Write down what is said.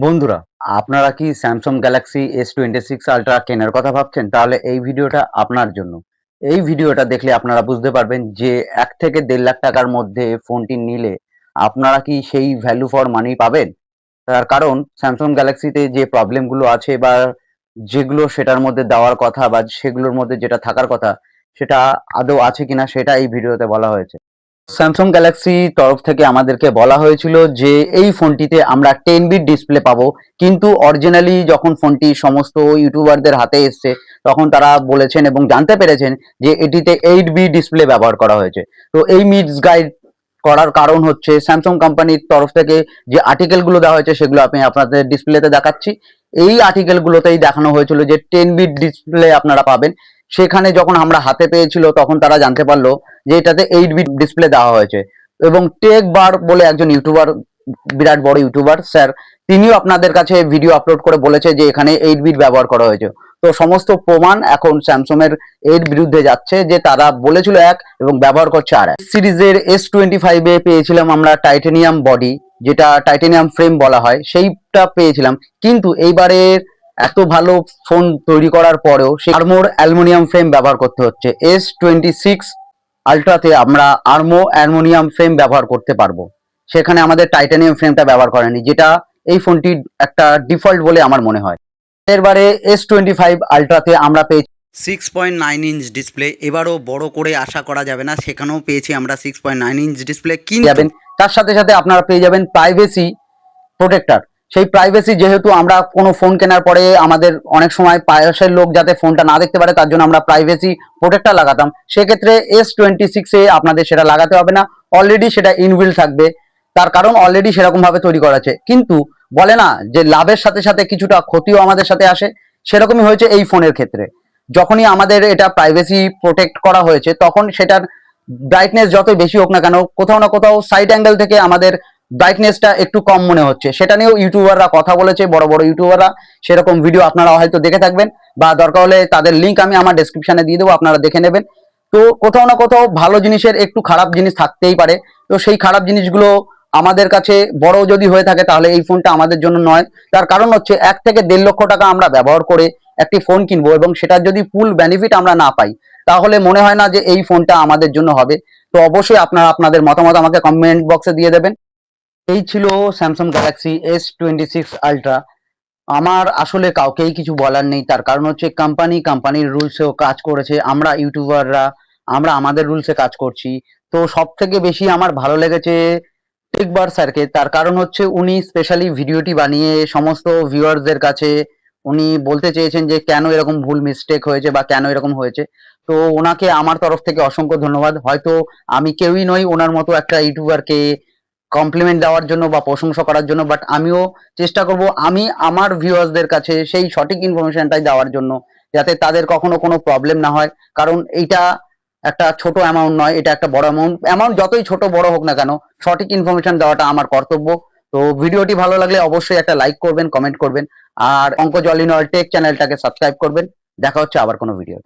বন্ধুরা, আপনারা কি স্যামসাং গ্যালাক্সি S26 আলট্রা কেনার কথা ভাবছেন? তাহলে এই ভিডিওটা আপনার জন্য। এই ভিডিওটা দেখলে আপনারা বুঝতে পারবেন যে ১ থেকে ১.৫ লাখ টাকার মধ্যে ফোনটি নিলে আপনারা কি সেই ভ্যালু ফর মানি পাবেন? তার কারণ স্যামসাং গ্যালাক্সিতে যে প্রবলেমগুলো আছে বা যেগুলো সেটার মধ্যে দেওয়ার কথা বা সেগুলোর মধ্যে যেটা থাকার কথা সেটা আদৌ আছে কিনা সেটা এই ভিডিওতে বলা হয়েছে। স্যামসাং গ্যালাক্সি তরফ থেকে আমাদেরকে বলা হয়েছিল যে এই ফোনটিতে আমরা 10 বিট ডিসপ্লে পাবো, কিন্তু অরিজিনালি যখন ফোনটি সমস্ত ইউটিউবারদের হাতে এসছে তখন তারা বলেছেন এবং জানতে পেরেছেন যে এটিতে 8 বিট ডিসপ্লে ব্যবহার করা হয়েছে। তো এই মিসগাইড করার কারণ হচ্ছে স্যামসাং কোম্পানির তরফ থেকে যে আর্টিকেলগুলো দেওয়া হয়েছে সেগুলো আমি আপনাদের ডিসপ্লেতে দেখাচ্ছি। এই আর্টিকেলগুলোতেই দেখানো হয়েছিল যে 10 বিট ডিসপ্লে আপনারা পাবেন। সেখানে যখন আমরা হাতে পেয়েছিল তখন তারা জানতে পারলো যে এটাতে 8 বিট ডিসপ্লে দেওয়া হয়েছে। এবং টেক বার বলে একজন ইউটিউবার, বিরাট বড় ইউটিউবার স্যার, তিনিও আপনাদের কাছে ভিডিও আপলোড করে বলেছে যে এখানে 8 বিট ব্যবহার করা হয়েছে। তো সমস্ত প্রমাণ এখন স্যামসাং এর এর বিরুদ্ধে যাচ্ছে যে তারা বলেছিল এক এবং ব্যবহার করছে আর এক। সিরিজের S25 এ পেয়েছিলাম আমরা টাইটানিয়াম বডি, যেটা টাইটানিয়াম ফ্রেম বলা হয়, সেইটা পেয়েছিলাম। কিন্তু এইবারের এত ভালো ফোন তৈরি করার পরেও সেই আর্মোর অ্যালুমিনিয়াম ফ্রেম ব্যবহার করতে হচ্ছে। S26 আলট্রাতে আমরা আর্মো অ্যালুমিনিয়াম ফ্রেম ব্যবহার করতে পারবো, সেখানে আমাদের টাইটানিয়াম ফ্রেমটা ব্যবহার করেনি, যেটা এই ফোনটির একটা ডিফল্ট বলে আমার মনে হয়। এরবারে S25 আলট্রাতে আমরা পেয়েছি 6.9 ইঞ্চ ডিসপ্লে। এবারও বড় করে আশা করা যাবে না, সেখানেও পেয়েছি আমরা 6.9 ইঞ্চ ডিসপ্লে। যাবেন তার সাথে সাথে আপনারা পেয়ে যাবেন প্রাইভেসি প্রোটেক্টর। সেই প্রাইভেসি, যেহেতু আমরা কোনো ফোন কেনার পরে আমাদের অনেক সময় পাশের লোক যাতে ফোনটা না দেখতে পারে তার জন্য আমরা প্রাইভেসি প্রোটেক্টর লাগাতাম, সেক্ষেত্রে S26 এ আপনাদের সেটা লাগাতে হবে না, অলরেডি সেটা ইনবিল্ট থাকবে। তার কারণ অলরেডি সেরকম ভাবে তৈরি করা আছে। কিন্তু বলে না যে লাভের সাথে সাথে কিছুটা ক্ষতিও আমাদের সাথে আসে, সেরকমই হয়েছে এই ফোনের ক্ষেত্রে। যখনই আমাদের এটা প্রাইভেসি প্রোটেক্ট করা হয়েছে তখন সেটার ব্রাইটনেস যতই বেশি হোক না কেন, কোথাও না কোথাও সাইড অ্যাঙ্গেল থেকে আমাদের ব্রাইটনেসটা একটু কম মনে হচ্ছে। সেটা নিয়েও ইউটিউবাররা কথা বলেছে, বড় বড় ইউটিউবাররা, সেরকম ভিডিও আপনারা হয়তো দেখে থাকবেন বা দরকার হলে তাদের লিঙ্ক আমি আমার ডেসক্রিপশনে দিয়ে দেবো, আপনারা দেখে নেবেন। তো কোথাও না কোথাও ভালো জিনিসের একটু খারাপ জিনিস থাকতেই পারে। তো সেই খারাপ জিনিসগুলো আমাদের কাছে বড় যদি হয়ে থাকে তাহলে এই ফোনটা আমাদের জন্য নয়। তার কারণ হচ্ছে 1 থেকে 1.5 লক্ষ টাকা আমরা ব্যবহার করে একটি ফোন কিনবো এবং সেটার যদি ফুল বেনিফিট আমরা না পাই তাহলে মনে হয় না যে এই ফোনটা আমাদের জন্য হবে। তো অবশ্যই আপনারা আপনাদের মতামত আমাকে কমেন্ট বক্সে দিয়ে দেবেন। এই ছিল স্যামসাং গ্যালাক্সি S26 আলট্রা। আমার আসলে কাউকেই কিছু বলার নেই, তার কারণ হচ্ছে কোম্পানির রুলসেও কাজ করেছে, আমরা ইউটিউবাররা আমরা আমাদের রুলসে কাজ করছি। তো সব থেকে বেশি আমার ভালো লেগেছে টেকবার স্যারকে, তার কারণ হচ্ছে উনি স্পেশালি ভিডিওটি বানিয়ে সমস্ত ভিউয়ার্সদের কাছে উনি বলতে চেয়েছেন যে কেন এরকম ভুল মিস্টেক হয়েছে বা কেন এরকম হয়েছে। তো ওনাকে আমার তরফ থেকে অসংখ্য ধন্যবাদ। হয়তো আমি কেউই নই ওনার মতো একটা ইউটিউবারকে কমপ্লিমেন্ট দেওয়ার জন্য বা প্রশংসা করার জন্য, বাট আমিও চেষ্টা করব আমি আমার ভিউয়ার্সদের কাছে সেই সঠিক ইনফরমেশনটাই দেওয়ার জন্য, যাতে তাদের কখনো কোনো প্রবলেম না হয়। কারণ এইটা একটা ছোট অ্যামাউন্ট নয়, এটা একটা বড় অ্যামাউন্ট। অ্যামাউন্ট যতই ছোট বড় হোক না কেন, সঠিক ইনফরমেশন দেওয়াটা আমার কর্তব্য। তো ভিডিওটি ভালো লাগলে অবশ্যই একটা লাইক করবেন, কমেন্ট করবেন, আর অঙ্ক জলিনল টেক চ্যানেলটাকে সাবস্ক্রাইব করবেন। দেখা হচ্ছে আবার কোনো ভিডিও।